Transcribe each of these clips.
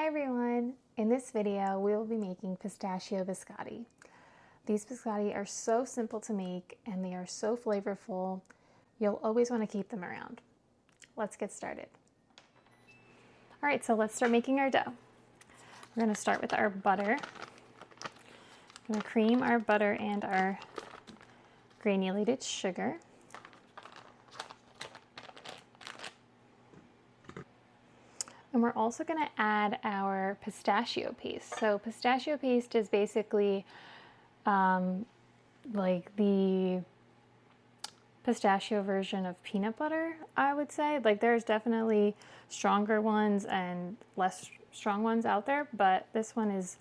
Hi everyone! In this video we will be making pistachio biscotti. These biscotti are so simple to make and they are so flavorful, you'll always want to keep them around. Let's get started. Alright, so let's start making our dough. We're going to start with our butter. We're going to cream our butter and our granulated sugar. And we're also going to add our pistachio paste. So pistachio paste is basically like the pistachio version of peanut butter, I would say. Like there's definitely stronger ones and less strong ones out there, but this one is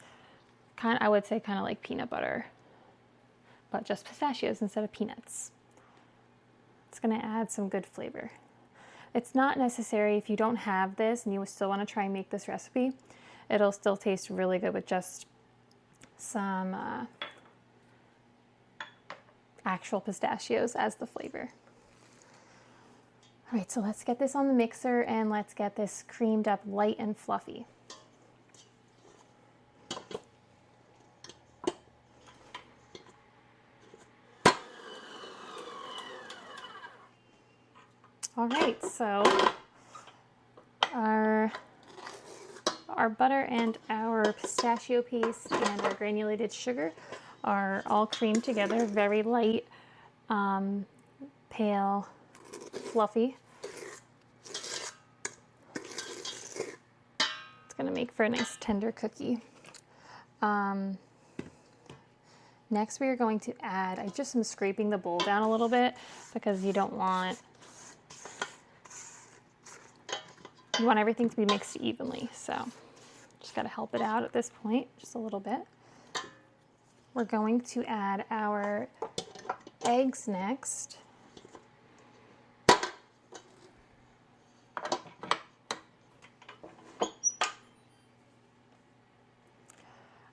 I would say kind of like peanut butter, but just pistachios instead of peanuts. It's going to add some good flavor. It's not necessary if you don't have this and you still want to try and make this recipe. It'll still taste really good with just some actual pistachios as the flavor. All right, so let's get this on the mixer and let's get this creamed up light and fluffy. All right, so our butter and our pistachio paste and our granulated sugar are all creamed together, very light, pale, fluffy. It's going to make for a nice tender cookie. Next we are going to add, I just am scraping the bowl down a little bit because you want everything to be mixed evenly, so just got to help it out at this point just a little bit. We're going to add our eggs next.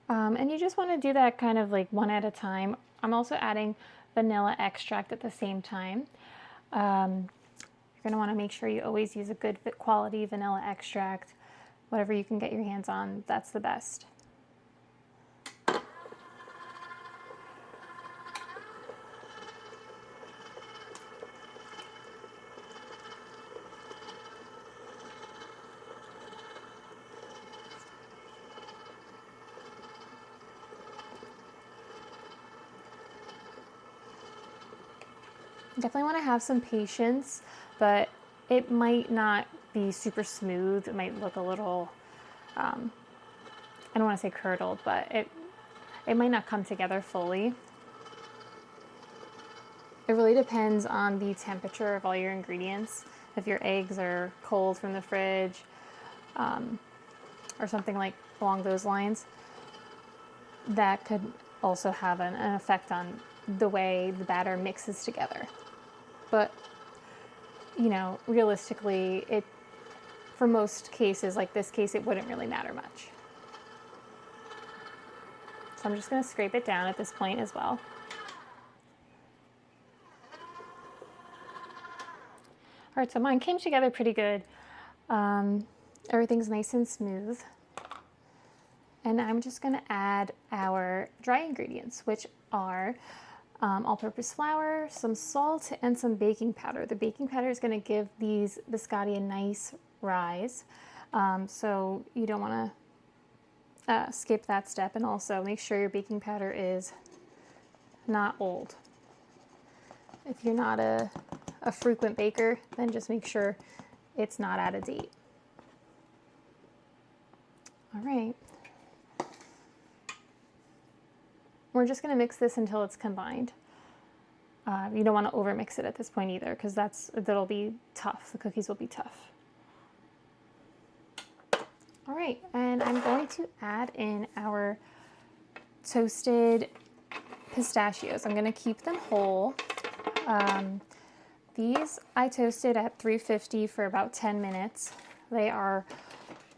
And you just want to do that kind of like one at a time. I'm also adding vanilla extract at the same time. You're going to want to make sure you always use a good quality vanilla extract. Whatever you can get your hands on, that's the best. Definitely want to have some patience, but it might not be super smooth. It might look a little, I don't want to say curdled, but it might not come together fully. It really depends on the temperature of all your ingredients. If your eggs are cold from the fridge, or something like along those lines, that could also have an effect on the way the batter mixes together. But, you know, realistically, for most cases, like this case, it wouldn't really matter much. So I'm just going to scrape it down at this point as well. All right, so mine came together pretty good. Everything's nice and smooth. And I'm just going to add our dry ingredients, which are all-purpose flour, some salt, and some baking powder. The baking powder is going to give these biscotti a nice rise, so you don't want to skip that step, and also make sure your baking powder is not old. If you're not a frequent baker, then just make sure it's not out of date. All right. We're just going to mix this until it's combined. You don't want to overmix it at this point either, because that'll be tough. The cookies will be tough. All right, and I'm going to add in our toasted pistachios. I'm going to keep them whole. These I toasted at 350 for about 10 minutes. They are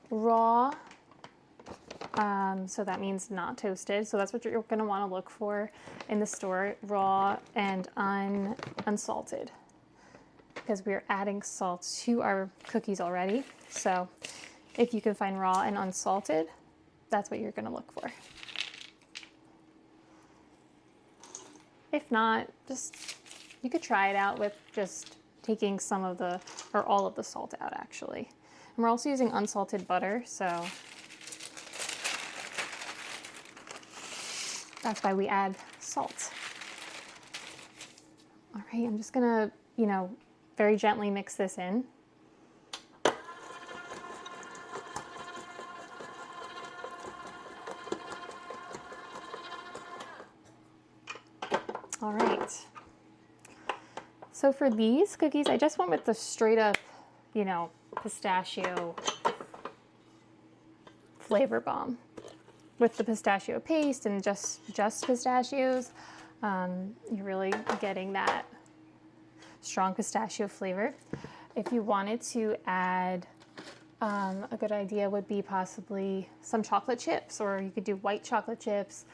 raw. So that means not toasted. So that's what you're going to want to look for in the store, raw and unsalted, because we're adding salt to our cookies already. So If you can find raw and unsalted, that's what you're going to look for. If not, just you could try it out with just taking some of the, or all of the salt out actually. And we're also using unsalted butter, so that's why we add salt. All right, I'm just gonna, very gently mix this in. All right. So for these cookies, I just went with the straight up, pistachio flavor bomb with the pistachio paste and just pistachios. You're really getting that strong pistachio flavor. If you wanted to add, a good idea would be possibly some chocolate chips, or you could do white chocolate chips,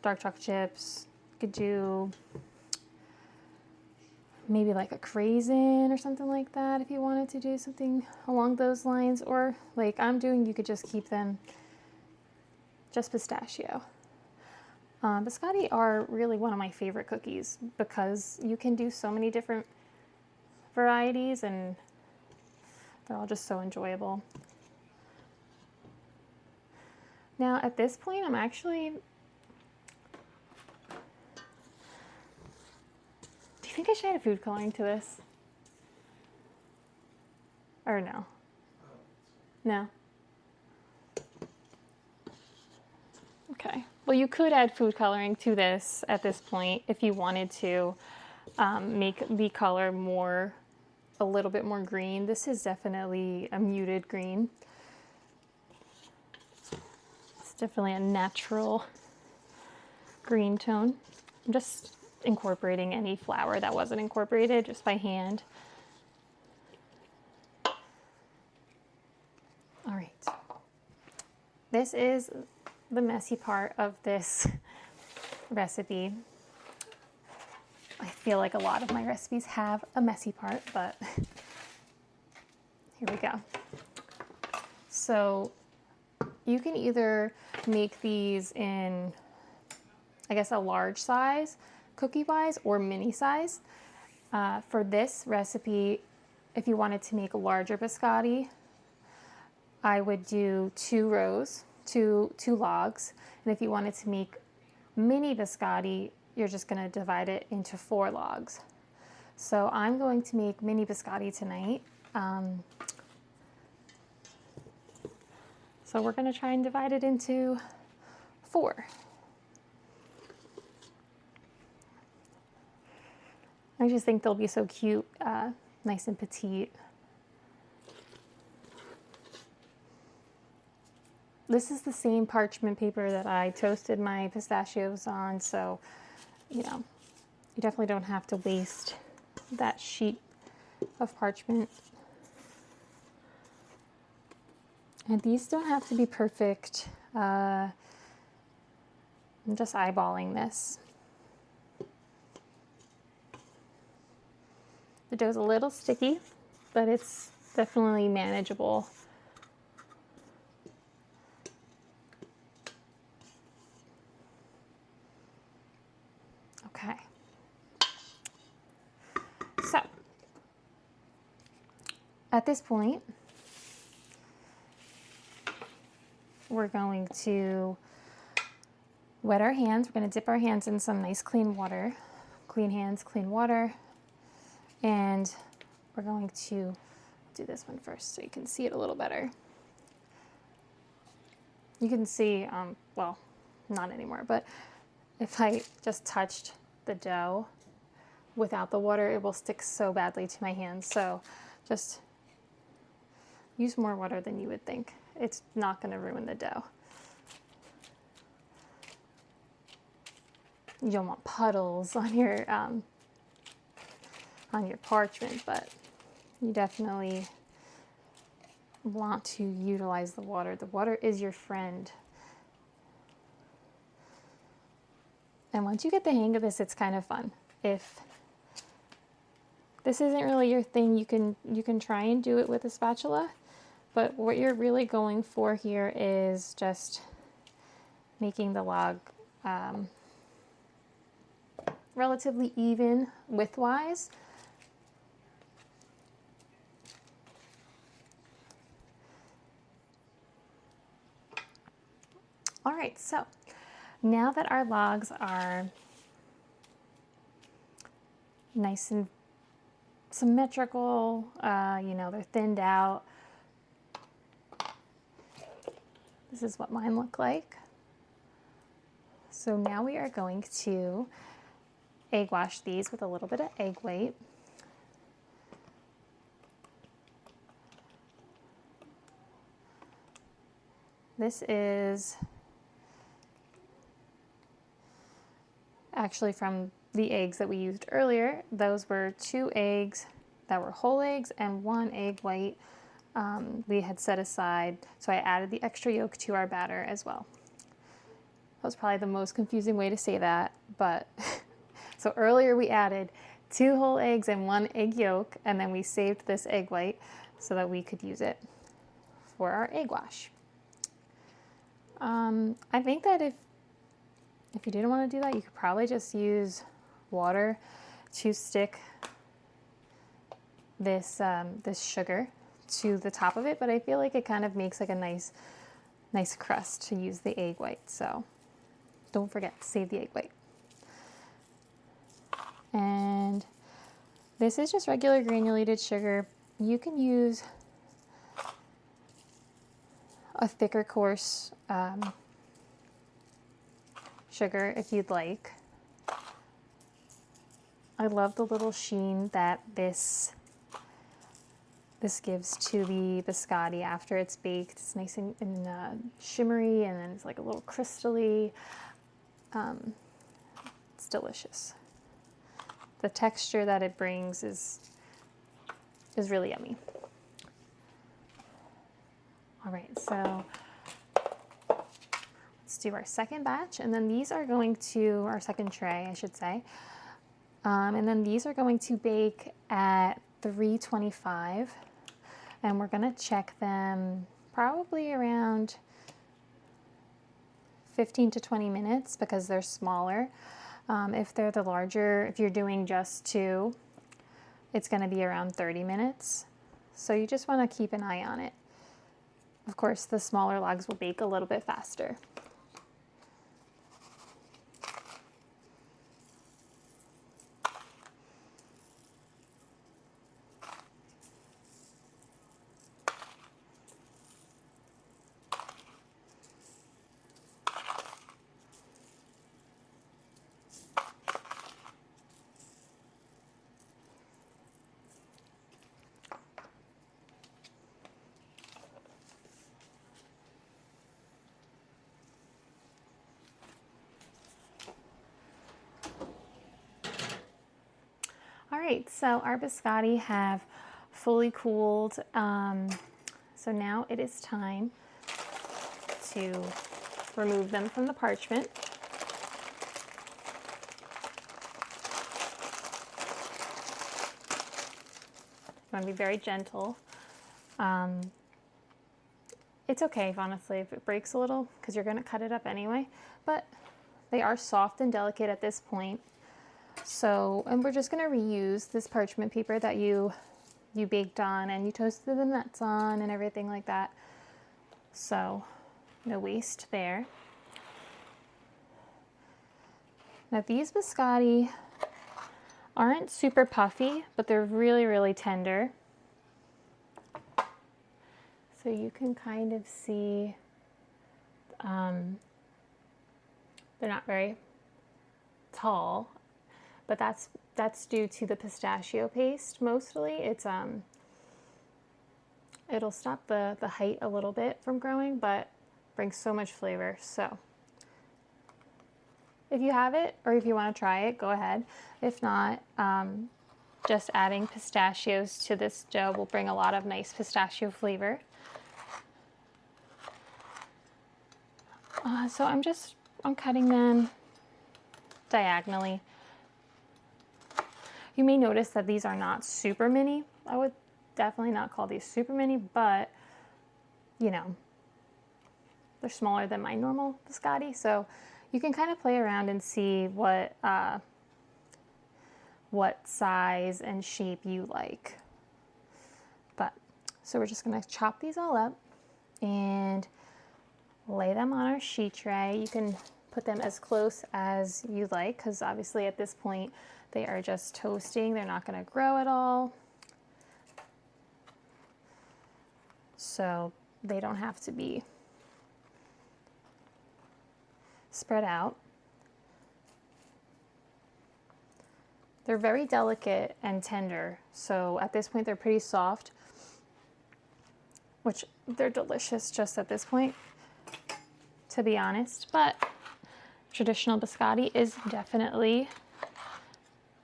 dark chocolate chips. You could do maybe like a craisin or something like that if you wanted to do something along those lines, or like I'm doing, you could just keep them just pistachio. Biscotti are really one of my favorite cookies because you can do so many different varieties and they're all just so enjoyable. Now at this point I'm actually, do you think I should add food coloring to this? Or no? No? Okay. Well, you could add food coloring to this at this point if you wanted to make the color a little bit more green. This is definitely a muted green. It's definitely a natural green tone. I'm just incorporating any flour that wasn't incorporated just by hand. All right. This is the messy part of this recipe. I feel like a lot of my recipes have a messy part, but here we go. So you can either make these in, I guess, a large size, cookie-wise, or mini size. For this recipe, if you wanted to make a larger biscotti, I would do 2 rows, two logs. And if you wanted to make mini biscotti, you're just going to divide it into 4 logs. So I'm going to make mini biscotti tonight. So we're going to try and divide it into 4. I just think they'll be so cute, nice and petite. This is the same parchment paper that I toasted my pistachios on, so you definitely don't have to waste that sheet of parchment. And these don't have to be perfect. I'm just eyeballing this. The dough's a little sticky, but it's definitely manageable. Okay. So, at this point, we're going to wet our hands. We're going to dip our hands in some nice clean water. Clean hands, clean water. And we're going to do this one first so you can see it a little better. You can see, well, not anymore, but if I just touched the dough without the water, it will stick so badly to my hands. So just use more water than you would think. It's not going to ruin the dough. You don't want puddles on your parchment, but you definitely want to utilize the water. The water is your friend. And once you get the hang of this, it's kind of fun. If this isn't really your thing, you can try and do it with a spatula, But what you're really going for here is just making the log relatively even widthwise. All right, so now that our logs are nice and symmetrical, you know, they're thinned out. This is what mine look like. So now we are going to egg wash these with a little bit of egg white. This is actually from the eggs that we used earlier. Those were 2 eggs that were whole eggs and 1 egg white we had set aside. So I added the extra yolk to our batter as well. That was probably the most confusing way to say that, but so earlier we added 2 whole eggs and 1 egg yolk, and then we saved this egg white so that we could use it for our egg wash. I think that if you didn't want to do that, you could probably just use water to stick this this sugar to the top of it, but I feel like it kind of makes like a nice crust to use the egg white. So don't forget to save the egg white. And this is just regular granulated sugar. You can use a thicker, coarse sugar if you'd like. I love the little sheen that this gives to the biscotti after it's baked. It's nice and shimmery, and then it's like a little crystally. It's delicious. The texture that it brings is really yummy. All right, so let's do our second batch, and then these are going to, our second tray, I should say. And then these are going to bake at 325, and we're gonna check them probably around 15 to 20 minutes because they're smaller. If they're the larger, if you're doing just 2, it's gonna be around 30 minutes. So you just wanna keep an eye on it. Of course, the smaller logs will bake a little bit faster. All right, so our biscotti have fully cooled. So now it is time to remove them from the parchment. You want to be very gentle. It's okay, honestly, if it breaks a little because you're going to cut it up anyway, but they are soft and delicate at this point. So, and we're just going to reuse this parchment paper that you baked on and you toasted the nuts on and everything like that. So, no waste there. Now these biscotti aren't super puffy, but they're really, really tender. So you can kind of see they're not very tall. But that's due to the pistachio paste mostly. It's it'll stop the height a little bit from growing, but brings so much flavor. So if you have it or if you want to try it, go ahead. If not, just adding pistachios to this dough will bring a lot of nice pistachio flavor. So I'm cutting them diagonally. You may notice that these are not super mini. I would definitely not call these super mini, but you know, they're smaller than my normal biscotti. So you can kind of play around and see what size and shape you like. So we're just gonna chop these all up and lay them on our sheet tray. You can put them as close as you like, because obviously at this point they are just toasting. They're not gonna grow at all. So they don't have to be spread out. They're very delicate and tender. So at this point they're pretty soft, which they're delicious just at this point, to be honest. But traditional biscotti is definitely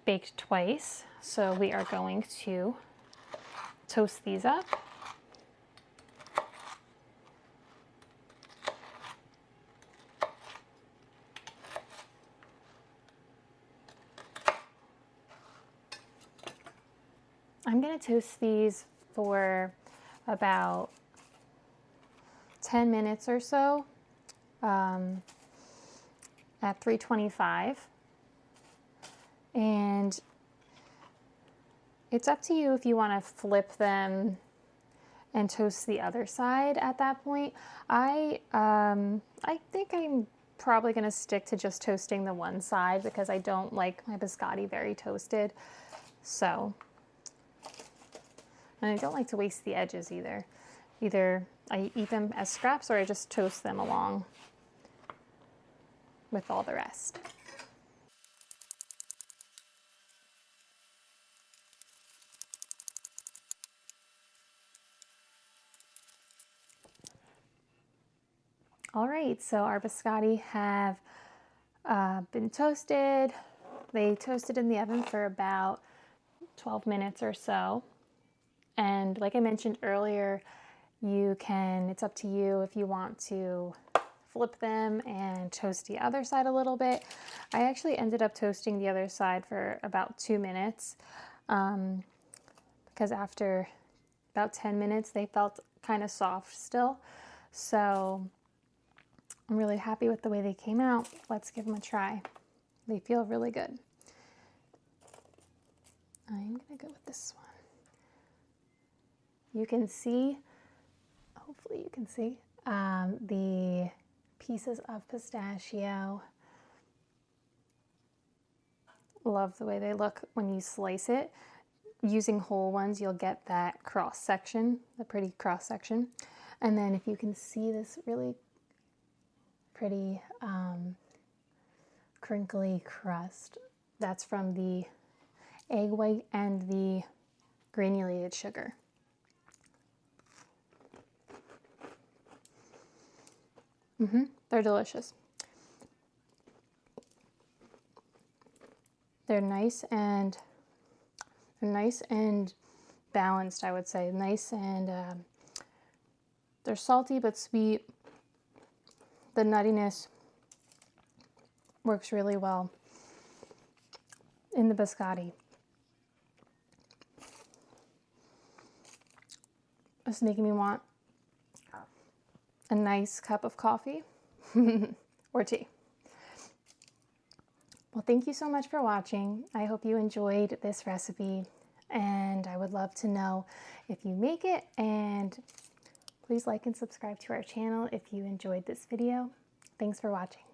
baked twice. So we are going to toast these up. I'm going to toast these for about 10 minutes or so at 325. And it's up to you if you want to flip them and toast the other side at that point. I think I'm probably going to stick to just toasting the one side because I don't like my biscotti very toasted. So, and I don't like to waste the edges either. Either I eat them as scraps or I just toast them along with all the rest. All right, so our biscotti have been toasted. They toasted in the oven for about 12 minutes or so. And like I mentioned earlier, you can, it's up to you if you want to flip them and toast the other side a little bit. I actually ended up toasting the other side for about 2 minutes because after about 10 minutes, they felt kind of soft still. So I'm really happy with the way they came out. Let's give them a try. They feel really good. I'm gonna go with this one. You can see, hopefully you can see, the pieces of pistachio. Love the way they look when you slice it. Using whole ones, you'll get that cross section, the pretty cross section. And then if you can see this really pretty crinkly crust, that's from the egg white and the granulated sugar. They're delicious. They're nice and balanced, I would say. Nice and they're salty but sweet. The nuttiness works really well in the biscotti. It's making me want a nice cup of coffee or tea. Well, thank you so much for watching. I hope you enjoyed this recipe, and I would love to know if you make it, and please like and subscribe to our channel if you enjoyed this video. Thanks for watching.